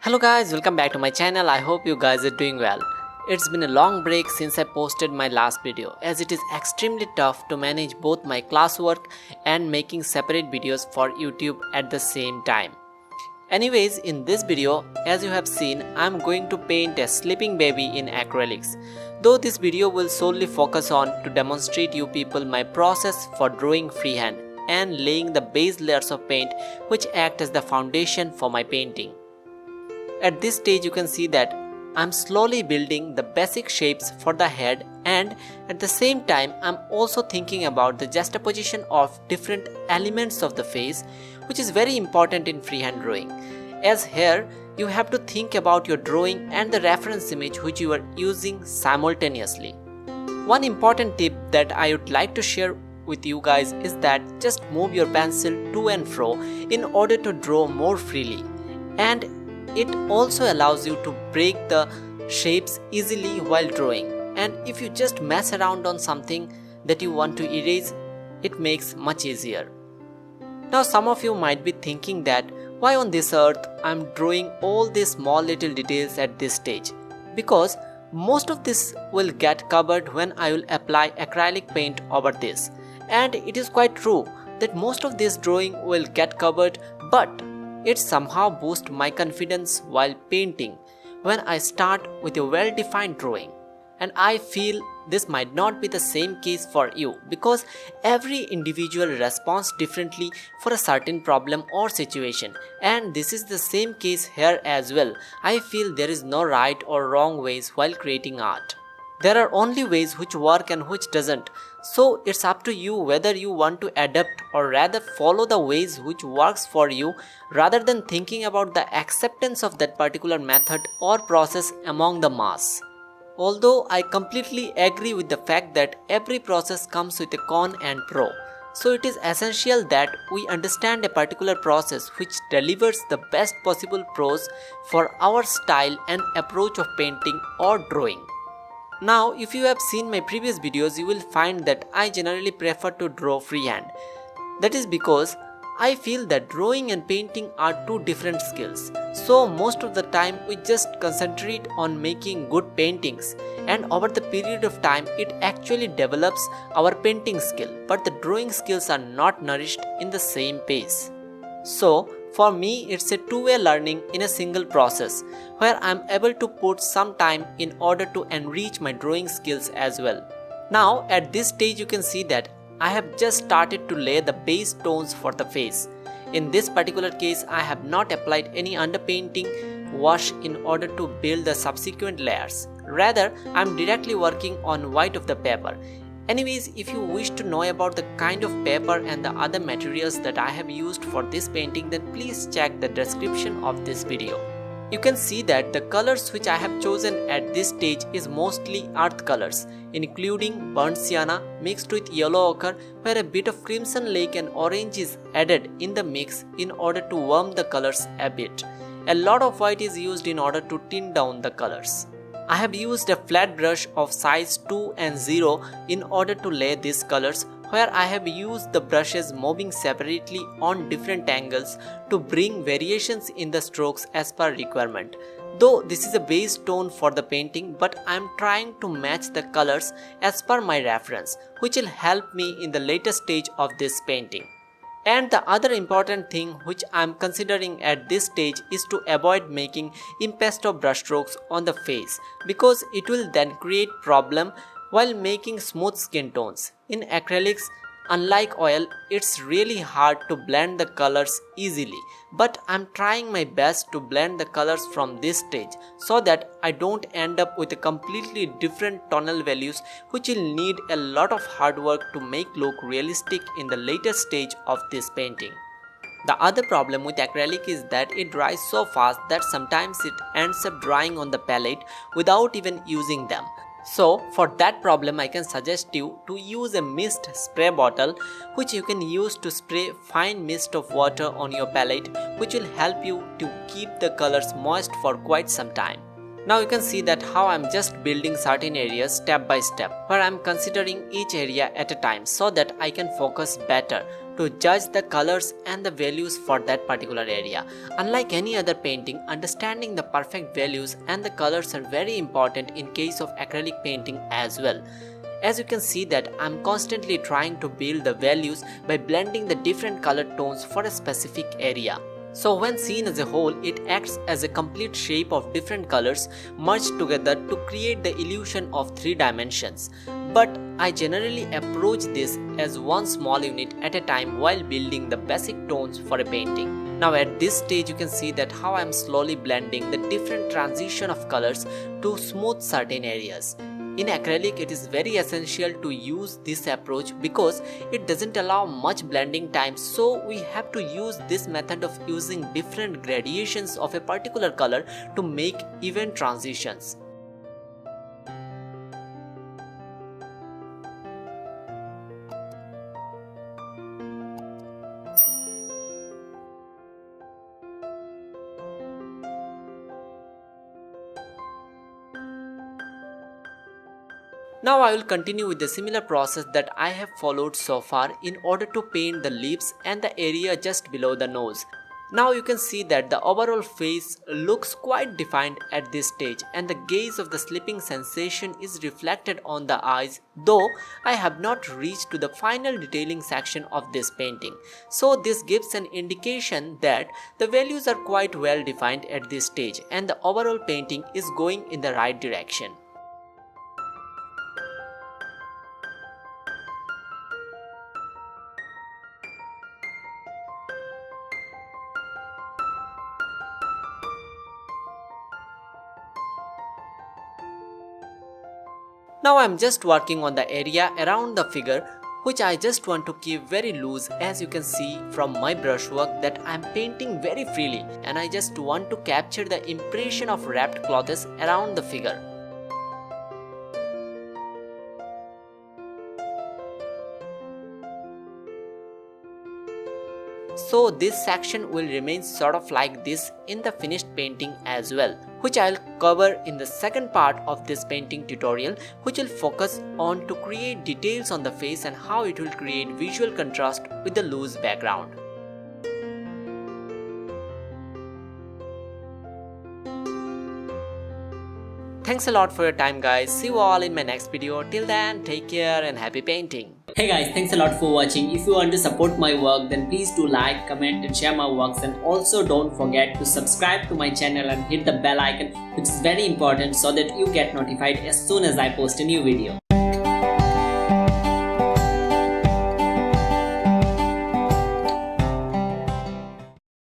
Hello guys, welcome back to my channel. I hope you guys are doing well. It's been a long break since I posted my last video, as it is extremely tough to manage both my classwork and making separate videos for YouTube at the same time. Anyways, in this video, as you have seen, I'm going to paint a sleeping baby in acrylics. Though this video will solely focus on to demonstrate you people my process for drawing freehand and laying the base layers of paint which act as the foundation for my painting. At this stage you can see that I'm slowly building the basic shapes for the head, and at the same time I'm also thinking about the juxtaposition of different elements of the face, which is very important in freehand drawing, as here you have to think about your drawing and the reference image which you are using simultaneously. One important tip that I would like to share with you guys is that just move your pencil to and fro in order to draw more freely, and it also allows you to break the shapes easily while drawing. And if you just mess around on something that you want to erase, it makes much easier. Now some of you might be thinking that why on this earth I'm drawing all these small little details at this stage, because most of this will get covered when I will apply acrylic paint over this. And it is quite true that most of this drawing will get covered, but it somehow boosts my confidence while painting when I start with a well-defined drawing. And I feel this might not be the same case for you, because every individual responds differently for a certain problem or situation, and this is the same case here as well. I feel there is no right or wrong ways while creating art. There are only ways which work and which doesn't. So it's up to you whether you want to adapt or rather follow the ways which works for you, rather than thinking about the acceptance of that particular method or process among the mass. Although I completely agree with the fact that every process comes with a con and pro. So it is essential that we understand a particular process which delivers the best possible pros for our style and approach of painting or drawing. Now, if you have seen my previous videos, you will find that I generally prefer to draw freehand. That is because I feel that drawing and painting are two different skills. So most of the time we just concentrate on making good paintings, and over the period of time it actually develops our painting skill, but the drawing skills are not nourished in the same pace. So for me, it's a two-way learning in a single process, where I'm able to put some time in order to enrich my drawing skills as well. Now at this stage you can see that I have just started to lay the base tones for the face. In this particular case, I have not applied any underpainting wash in order to build the subsequent layers. Rather, I'm directly working on white of the paper. Anyways, if you wish to know about the kind of paper and the other materials that I have used for this painting, then please check the description of this video. You can see that the colors which I have chosen at this stage is mostly earth colors, including burnt sienna mixed with yellow ochre, where a bit of crimson lake and orange is added in the mix in order to warm the colors a bit. A lot of white is used in order to tint down the colors. I have used a flat brush of size 2 and 0 in order to lay these colors, where I have used the brushes moving separately on different angles to bring variations in the strokes as per requirement. Though this is a base tone for the painting, but I am trying to match the colors as per my reference, which will help me in the later stage of this painting. And the other important thing which I am considering at this stage is to avoid making impasto brushstrokes on the face, because it will then create problem while making smooth skin tones. In acrylics, unlike oil, it's really hard to blend the colors easily, but I'm trying my best to blend the colors from this stage so that I don't end up with a completely different tonal values, which will need a lot of hard work to make look realistic in the later stage of this painting. The other problem with acrylic is that it dries so fast that sometimes it ends up drying on the palette without even using them. So for that problem, I can suggest you to use a mist spray bottle, which you can use to spray fine mist of water on your palette, which will help you to keep the colors moist for quite some time. Now you can see that how I'm just building certain areas step by step, where I'm considering each area at a time so that I can focus better to judge the colors and the values for that particular area. Unlike any other painting, understanding the perfect values and the colors are very important in case of acrylic painting as well. As you can see that I'm constantly trying to build the values by blending the different color tones for a specific area. So when seen as a whole, it acts as a complete shape of different colors merged together to create the illusion of 3 dimensions. But I generally approach this as one small unit at a time while building the basic tones for a painting. Now at this stage you can see that how I am slowly blending the different transition of colors to smooth certain areas. In acrylic, it is very essential to use this approach because it doesn't allow much blending time, so we have to use this method of using different gradations of a particular color to make even transitions. Now I will continue with the similar process that I have followed so far in order to paint the lips and the area just below the nose. Now you can see that the overall face looks quite defined at this stage, and the gaze of the sleeping sensation is reflected on the eyes, though I have not reached to the final detailing section of this painting. So this gives an indication that the values are quite well defined at this stage and the overall painting is going in the right direction. Now I am just working on the area around the figure, which I just want to keep very loose. As you can see from my brushwork that I am painting very freely, and I just want to capture the impression of wrapped clothes around the figure. So this section will remain sort of like this in the finished painting as well, which I'll cover in the second part of this painting tutorial, which will focus on to create details on the face and how it will create visual contrast with the loose background. Thanks a lot for your time guys. See you all in my next video. Till then, take care and happy painting. Hey guys, thanks a lot for watching. If you want to support my work, then please do like, comment and share my works, and also don't forget to subscribe to my channel and hit the bell icon, which is very important so that you get notified as soon as I post a new video.